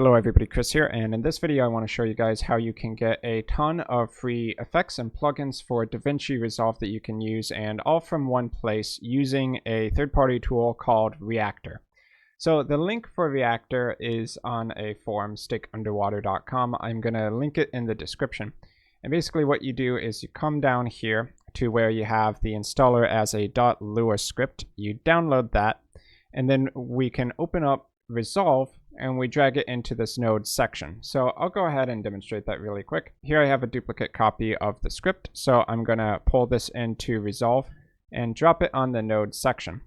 Hello everybody, Chris here, and in this video I want to show you guys how you can get a ton of free effects and plugins for DaVinci Resolve that you can use, and all from one place using a third-party tool called Reactor. So the link for Reactor is on a forum, stickunderwater.com. I'm going to link it in the description. And basically what you do is you come down here to where you have the installer as a .lua script. You download that, and then we can open up Resolve and we drag it into this node section. So I'll go ahead and demonstrate that really quick. Here I have a duplicate copy of the script, so I'm going to pull this into Resolve and drop it on the node section.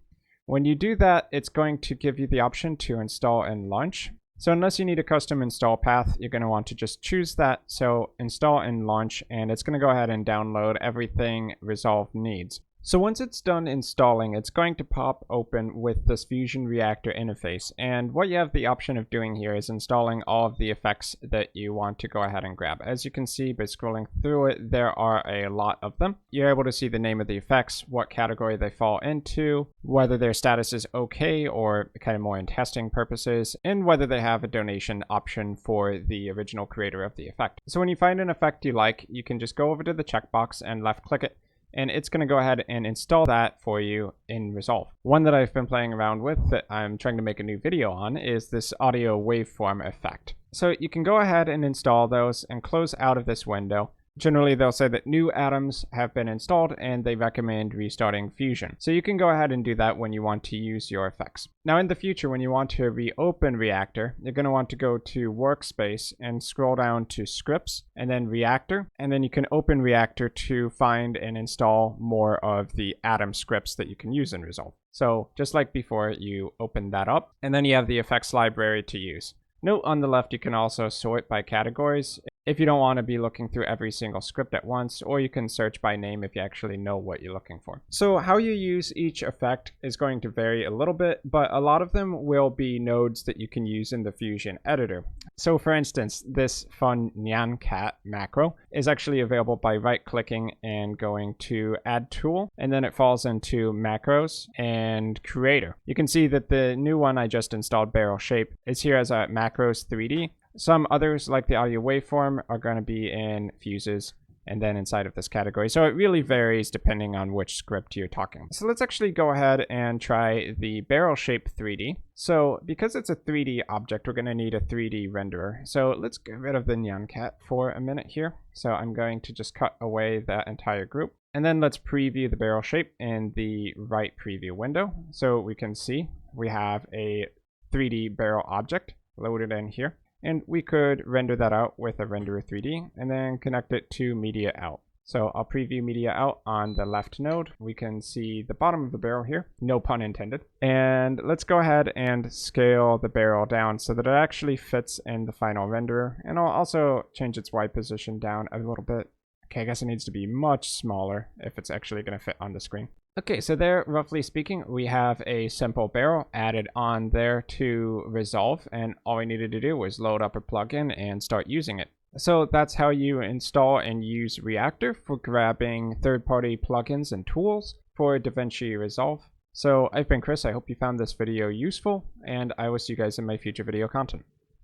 When you do that, it's going to give you the option to install and launch. So unless you need a custom install path, you're going to want to just choose that. So install and launch, and it's going to go ahead and download everything Resolve needs. So once it's done installing, it's going to pop open with this Fusion Reactor interface. And what you have the option of doing here is installing all of the effects that you want to go ahead and grab. As you can see by scrolling through it, there are a lot of them. You're able to see the name of the effects, what category they fall into, whether their status is okay or kind of more in testing purposes, and whether they have a donation option for the original creator of the effect. So when you find an effect you like, you can just go over to the checkbox and left click it, and it's going to go ahead and install that for you in Resolve. One that I've been playing around with that I'm trying to make a new video on is this audio waveform effect. So you can go ahead and install those and close out of this window. Generally, they'll say that new atoms have been installed and they recommend restarting Fusion. So you can go ahead and do that when you want to use your effects. Now in the future, when you want to reopen Reactor, you're going to want to go to Workspace and scroll down to Scripts and then Reactor. And then you can open Reactor to find and install more of the atom scripts that you can use in Resolve. So just like before, you open that up and then you have the effects library to use. Note on the left, you can also sort by categories if you don't want to be looking through every single script at once, or you can search by name if you actually know what you're looking for. So how you use each effect is going to vary a little bit, but a lot of them will be nodes that you can use in the Fusion editor. So for instance, this fun Nyan Cat macro is actually available by right-clicking and going to Add Tool, and then it falls into Macros and Creator. You can see that the new one I just installed, Barrel Shape, is here as a Macros 3D. Some others, like the audio waveform, are going to be in fuses and then inside of this category. So it really varies depending on which script you're talking. So let's actually go ahead and try the barrel shape 3D. So because it's a 3D object, we're going to need a 3D renderer. So let's get rid of the Nyan Cat for a minute here. So I'm going to just cut away that entire group. And then let's preview the barrel shape in the right preview window. So we can see we have a 3D barrel object loaded in here. And we could render that out with a renderer 3D and then connect it to media out. So I'll preview media out on the left node. We can see the bottom of the barrel here, no pun intended. And let's go ahead and scale the barrel down so that it actually fits in the final renderer. And I'll also change its Y position down a little bit. Okay, I guess it needs to be much smaller if it's actually going to fit on the screen. Okay, so there, roughly speaking, we have a simple barrel added on there to Resolve, and all we needed to do was load up a plugin and start using it. So that's how you install and use Reactor for grabbing third-party plugins and tools for DaVinci Resolve. So I've been Chris. I hope you found this video useful, and I will see you guys in my future video content.